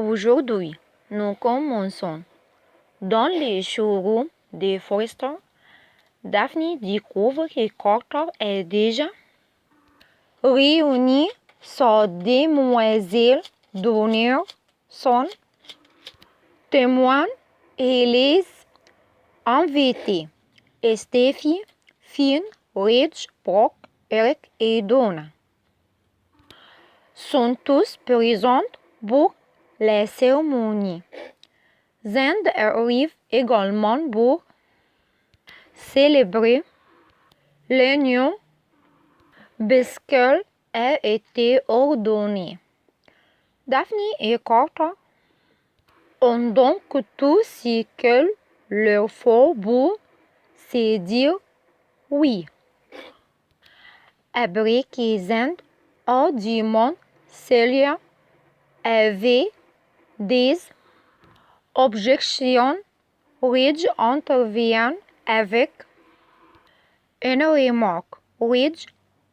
Aujourd'hui, nous commençons. Dans les showrooms de Forrester, Daphne découvre que Carter est déjà réuni sur Demoiselle Donner, son témoin et les invités, Steffi, Finn, Rich, Brock, Eric et Donna sont tous présents pour la cérémonie. Zend arrive également pour célébrer l'union puisqu'elle a été ordonnée. Daphne et Carter ont donc tout ce qu'il leur faut pour se dire oui. Après que Zend a demandé Celia avait des objections, Ridge intervient avec une remarque. Ridge,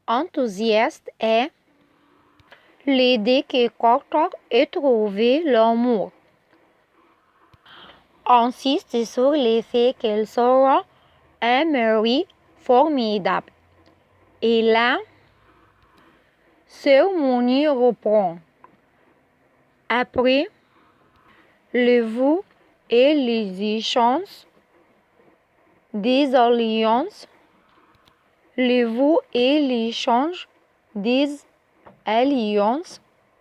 enthousiaste, et l'idée que Carter ait trouvé l'amour. Insiste sur le fait qu'elle sera un mari formidable. Et la cérémonie reprend. Après le vœu et les échanges des alliances,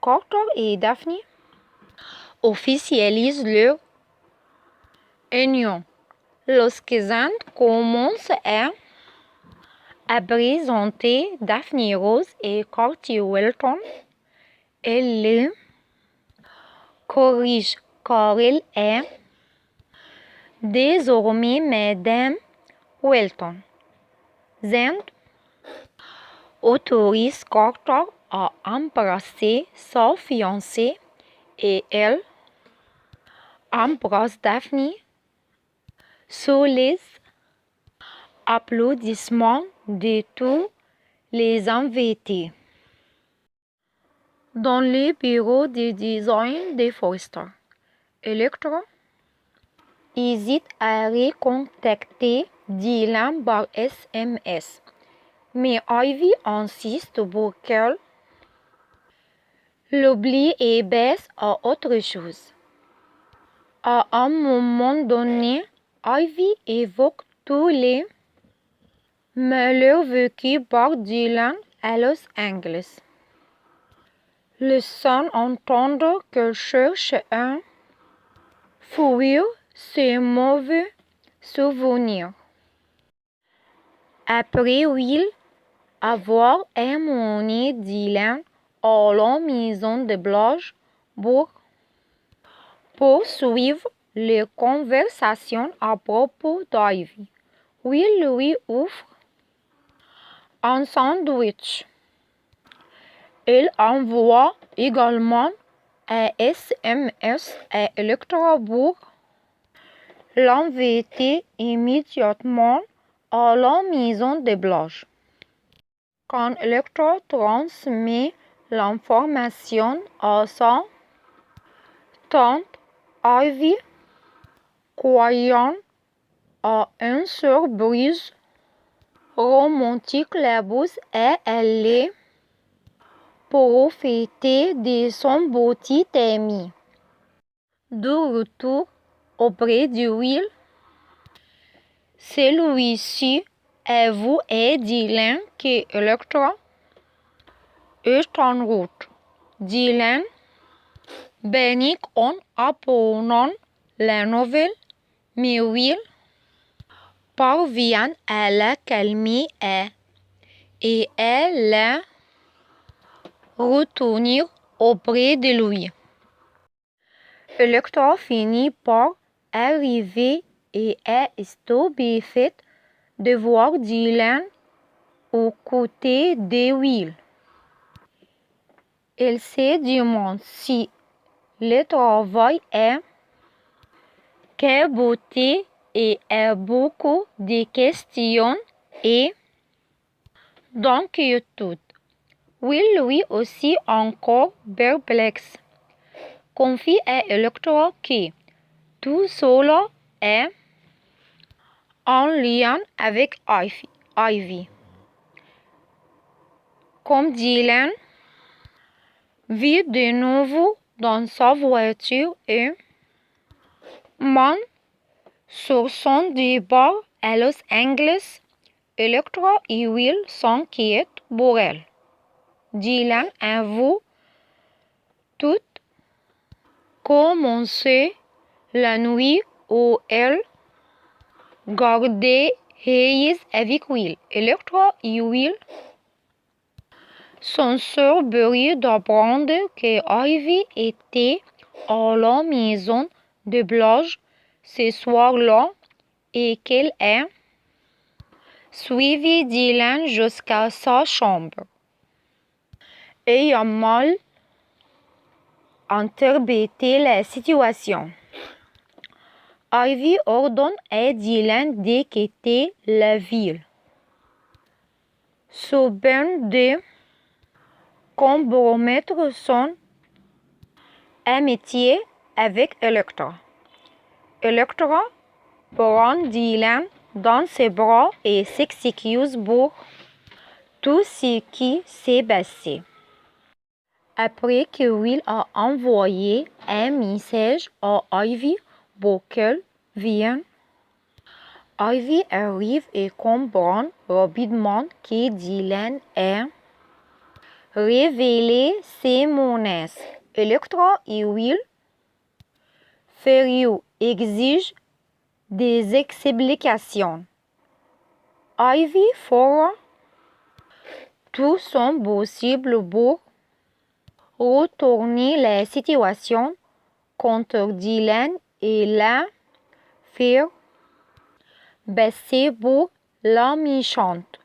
Carter et Daphne officialisent leur union. Lorsque Zend commence à présenter Daphne Rose et Carter Welton, elle les corrige car elle est désormais Madame Welton. Zend autorise Carter à embrasser sa fiancée et elle embrasse Daphne sous les applaudissements de tous les invités. Dans le bureau de design de Forrester, Elektra hésite à recontacter Dylan par SMS, mais Ivy insiste pour qu'elle l'oublie et passe à autre chose. À un moment donné, Ivy évoque tous les malheurs vécus par Dylan à Los Angeles, laissant entendre qu'elle cherche à fuir ces mauvais souvenirs. Après Will avoir emmené Dylan à la maison de Blanche pour poursuivre les conversations à propos d'Ivy, Will lui offre un sandwich. Il envoie également un SMS à Elektra pour l'inviter immédiatement à la maison de Blanche. Quand Elektra transmet l'information à sa tante Ivy, croyant à une surprise romantique, la pousse à aller profiter de son petit ami. De retour auprès de Will, celui-ci avoue à Dylan que Elektra est en route. Dylan panique en apprenant la nouvelle, mais Will parvient à la calmer et à la retenir auprès de lui. Elektra finit par arriver et est stupéfaite de voir Dylan aux côtés de Will. Elle se demande si le travail est caboté et a beaucoup de questions et d'inquiétudes. Will lui aussi encore perplexe. confie à Electra que tout cela est en lien avec Ivy. Comme Dylan vit de nouveau dans sa voiture et monte sur son départ à Los Angeles, Electra et Will s'inquiètent pour elle. Dylan avoue tout commencer la nuit où elle gardait Hayes avec Will. Electra et Will sont surpris d'apprendre que Ivy était à la maison de Blanche ce soir-là et qu'elle a suivi Dylan jusqu'à sa chambre et a mal interprété la situation. Ivy ordonne à Dylan de quitter la ville, sous peine de compromettre son amitié avec Electra. Electra prend Dylan dans ses bras et s'excuse pour tout ce qui s'est passé. Après que Will a envoyé un message à Ivy pour qu'elle vienne, Ivy arrive et comprend rapidement que Dylan a révélé ses menaces. Electra et Will, furieux, exigent des explications. Ivy fera tout son possible pour retourner la situation contre Dylan et la faire passer pour la méchante.